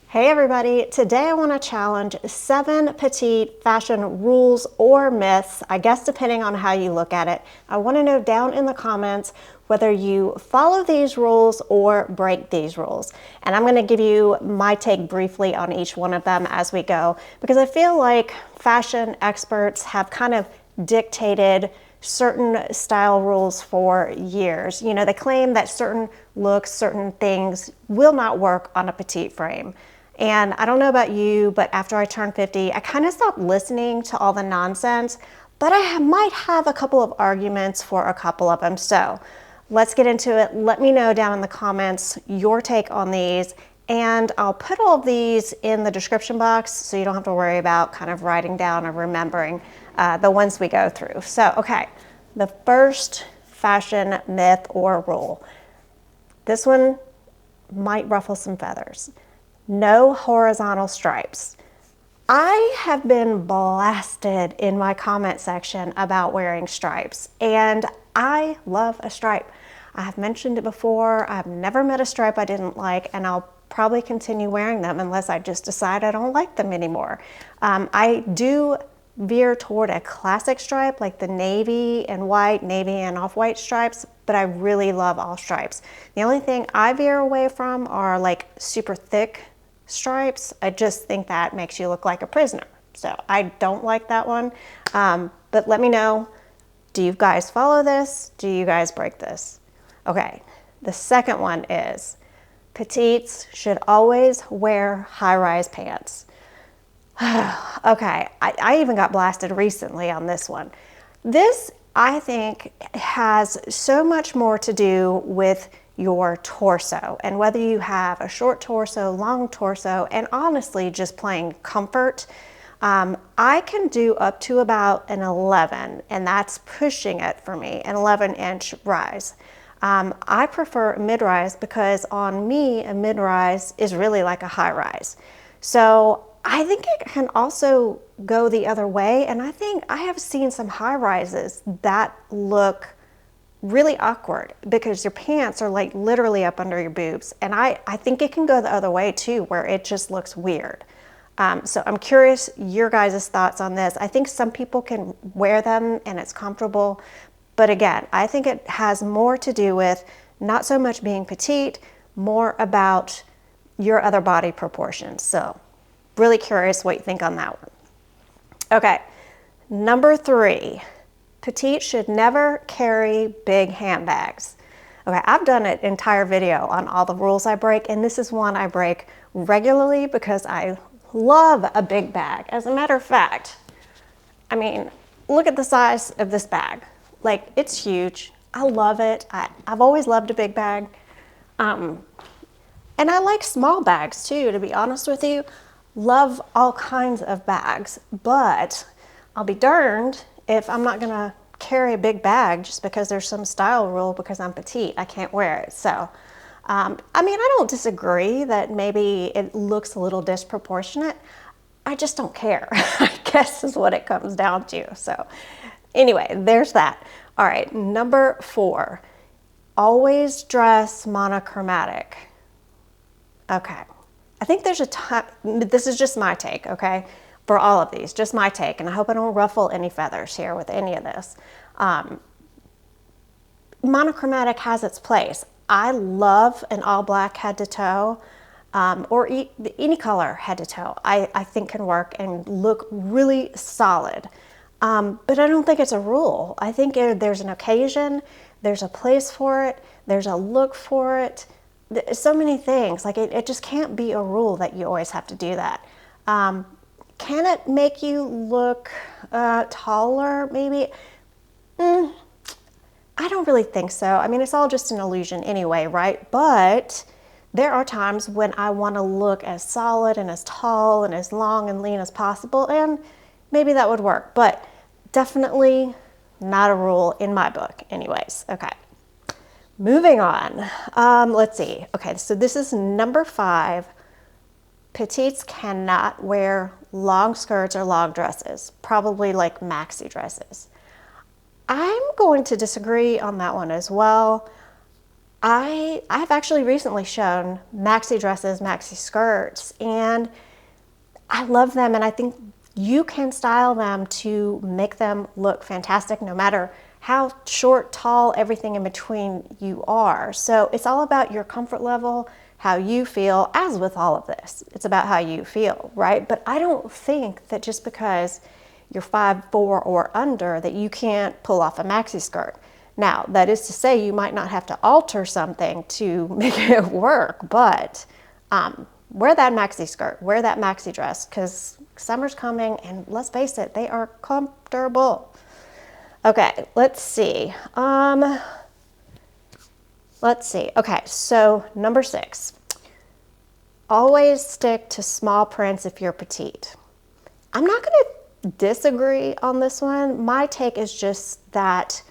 Hey everybody, today I want to challenge 7 petite fashion rules or myths, I guess depending on how you look at it. I want to know down in the comments whether you follow these rules or break these rules. And I'm going to give you my take briefly on each one of them as we go, because I feel like fashion experts have kind of dictated certain style rules for years. You know, they claim that certain looks, certain things will not work on a petite frame. And I don't know about you, but after I turned 50, I kind of stopped listening to all the nonsense, but I might have a couple of arguments for a couple of them. So let's get into it. Let me know down in the comments your take on these, and I'll put all of these in the description box so you don't have to worry about kind of writing down or remembering the ones we go through. So, okay, the first fashion myth or rule. This one might ruffle some feathers. No horizontal stripes. I have been blasted in my comment section about wearing stripes, and I love a stripe. I have mentioned it before. I've never met a stripe I didn't like, and I'll probably continue wearing them unless I just decide I don't like them anymore. I do veer toward a classic stripe like the navy and white, navy and off-white stripes, but I really love all stripes. The only thing I veer away from are like super thick stripes. I just think that makes you look like a prisoner. So I don't like that one. But let me know, do you guys follow this? Do you guys break this? Okay, the second one is petites should always wear high-rise pants. Okay, I even got blasted recently on this one. This, I think, has so much more to do with your torso and whether you have a short torso, long torso, and honestly just plain comfort. I can do up to about an 11, and that's pushing it for me, an 11-inch rise. I prefer a mid-rise because on me a mid-rise is really like a high-rise. So I think it can also go the other way, and I think I have seen some high-rises that look really awkward because your pants are like literally up under your boobs, and I think it can go the other way too, where it just looks weird. So I'm curious your guys' thoughts on this. I think some people can wear them and it's comfortable, but again, I think it has more to do with not so much being petite, more about your other body proportions. So really curious what you think on that one. Okay, number 3. Petite should never carry big handbags. Okay, I've done an entire video on all the rules I break, and this is one I break regularly because I love a big bag. As a matter of fact, I mean, look at the size of this bag. Like, it's huge. I love it. I've always loved a big bag. And I like small bags too, to be honest with you. Love all kinds of bags, but I'll be darned if I'm not gonna carry a big bag just because there's some style rule because I'm petite, I can't wear it. So, I mean, I don't disagree that maybe it looks a little disproportionate. I just don't care, I guess is what it comes down to. So anyway, there's that. All right, number 4, always dress monochromatic. Okay, I think there's a time, this is just my take, okay? For all of these, just my take, and I hope I don't ruffle any feathers here with any of this. Monochromatic has its place. I love an all black head to toe, or any color head to toe, I think can work and look really solid. But I don't think it's a rule. I think there's an occasion, there's a place for it, there's a look for it. So many things, like it just can't be a rule that you always have to do that. Can it make you look taller, maybe? I don't really think so. I mean, it's all just an illusion anyway, right? But there are times when I want to look as solid and as tall and as long and lean as possible, and maybe that would work, but definitely not a rule in my book anyways. Okay, moving on. Let's see. Okay, so this is number 5. Petites cannot wear long skirts or long dresses, probably like maxi dresses. I'm going to disagree on that one as well. I've actually recently shown maxi dresses, maxi skirts, and I love them, and I think you can style them to make them look fantastic no matter how short, tall, everything in between you are. So it's all about your comfort level, how you feel, as with all of this. It's about how you feel, right? But I don't think that just because you're 5'4" or under that you can't pull off a maxi skirt. Now, that is to say you might not have to alter something to make it work, but wear that maxi skirt, wear that maxi dress, because summer's coming and let's face it, they are comfortable. Okay, let's see. Okay, so number 6. Always stick to small prints if you're petite. I'm not going to disagree on this one. My take is just that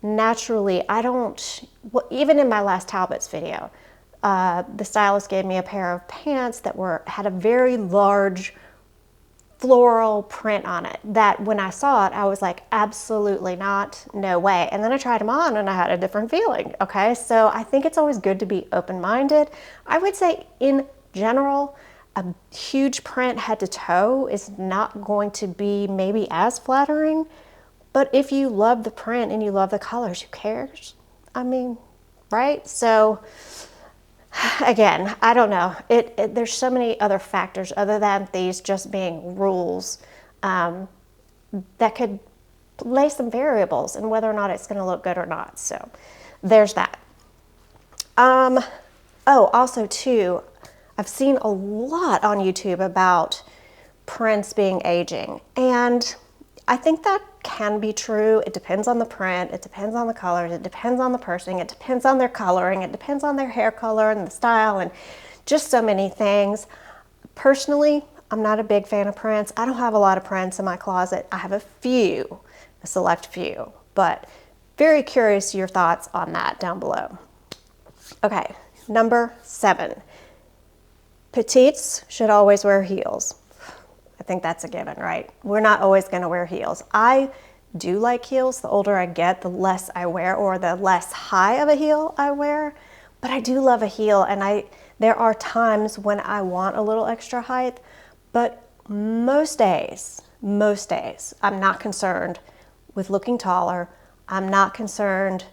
naturally, well, even in my last Talbots video, the stylist gave me a pair of pants that had a very large floral print on it that when I saw it, I was like, absolutely not, no way. And then I tried them on and I had a different feeling, okay? So I think it's always good to be open-minded. I would say in general, a huge print head to toe is not going to be maybe as flattering, but if you love the print and you love the colors, who cares? I mean, right? So again, I don't know. There's so many other factors other than these just being rules that could lay some variables in whether or not it's going to look good or not. So there's that. Oh, also too, I've seen a lot on YouTube about prints being aging, and I think that can be true. It depends on the print, it depends on the colors, it depends on the person, it depends on their coloring, it depends on their hair color and the style and just so many things. Personally, I'm not a big fan of prints. I don't have a lot of prints in my closet. I have a select few, but very curious your thoughts on that down below. Okay, number 7. Petites should always wear heels. I think that's a given, right? We're not always going to wear heels. I do like heels. The older I get, the less I wear, or the less high of a heel I wear. But I do love a heel, and there are times when I want a little extra height, but most days, I'm not concerned with looking taller. I'm not concerned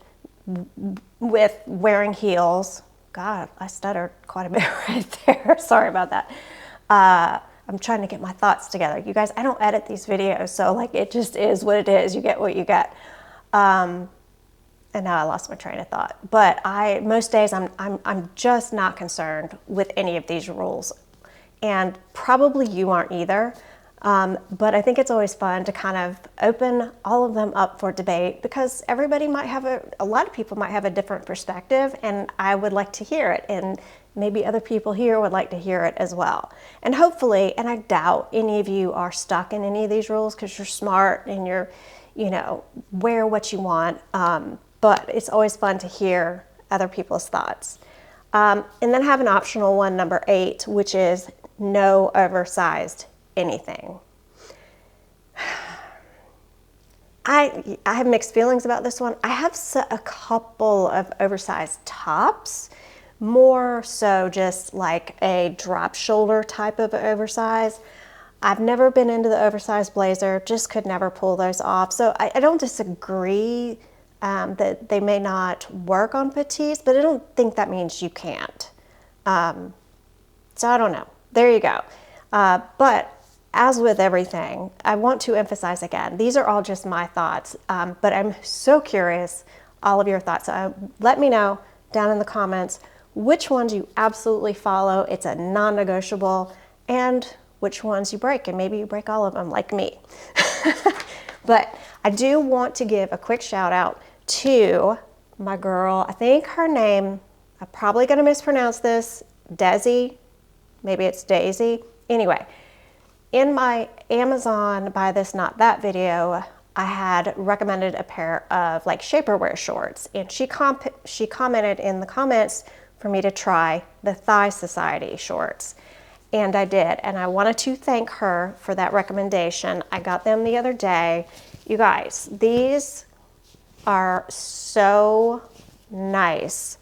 with wearing heels. God, I stuttered quite a bit right there. Sorry about that. I'm trying to get my thoughts together. You guys, I don't edit these videos, so like it just is what it is. You get what you get. And now I lost my train of thought. But most days I'm just not concerned with any of these rules, and probably you aren't either. But I think it's always fun to kind of open all of them up for debate, because everybody might have a lot of people might have a different perspective, and I would like to hear it, and maybe other people here would like to hear it as well. And hopefully, and I doubt any of you are stuck in any of these rules because you're smart and you're, wear what you want. But it's always fun to hear other people's thoughts. And then I have an optional one, number 8, which is no oversized anything. I have mixed feelings about this one. I have a couple of oversized tops, more so just like a drop shoulder type of oversize. I've never been into the oversized blazer, just could never pull those off. So I don't disagree that they may not work on petites, but I don't think that means you can't. So I don't know. There you go. But as with everything, I want to emphasize again, these are all just my thoughts, but I'm so curious all of your thoughts. Let me know down in the comments which ones you absolutely follow, it's a non-negotiable, and which ones you break, and maybe you break all of them like me. But I do want to give a quick shout out to my girl, I think her name, I'm probably going to mispronounce this, Desi, maybe it's Daisy. Anyway, in my Amazon Buy This Not That video, I had recommended a pair of like shaperwear shorts, and she commented in the comments for me to try the Thigh Society shorts. And I did, and I wanted to thank her for that recommendation. I got them the other day. You guys, these are so nice.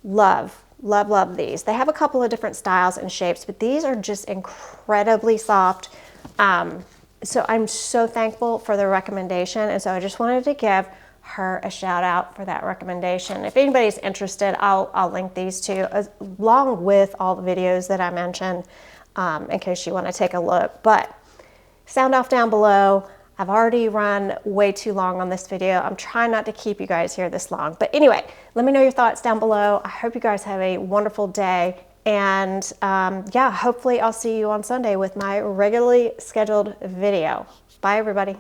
Love, love, love these. They have a couple of different styles and shapes, but these are just incredibly soft. So I'm so thankful for the recommendation, and so I just wanted to give her a shout out for that recommendation. If anybody's interested, I'll link these two along with all the videos that I mentioned in case you want to take a look. But sound off down below. I've already run way too long on this video. I'm trying not to keep you guys here this long. But anyway, let me know your thoughts down below. I hope you guys have a wonderful day. And yeah, hopefully I'll see you on Sunday with my regularly scheduled video. Bye, everybody.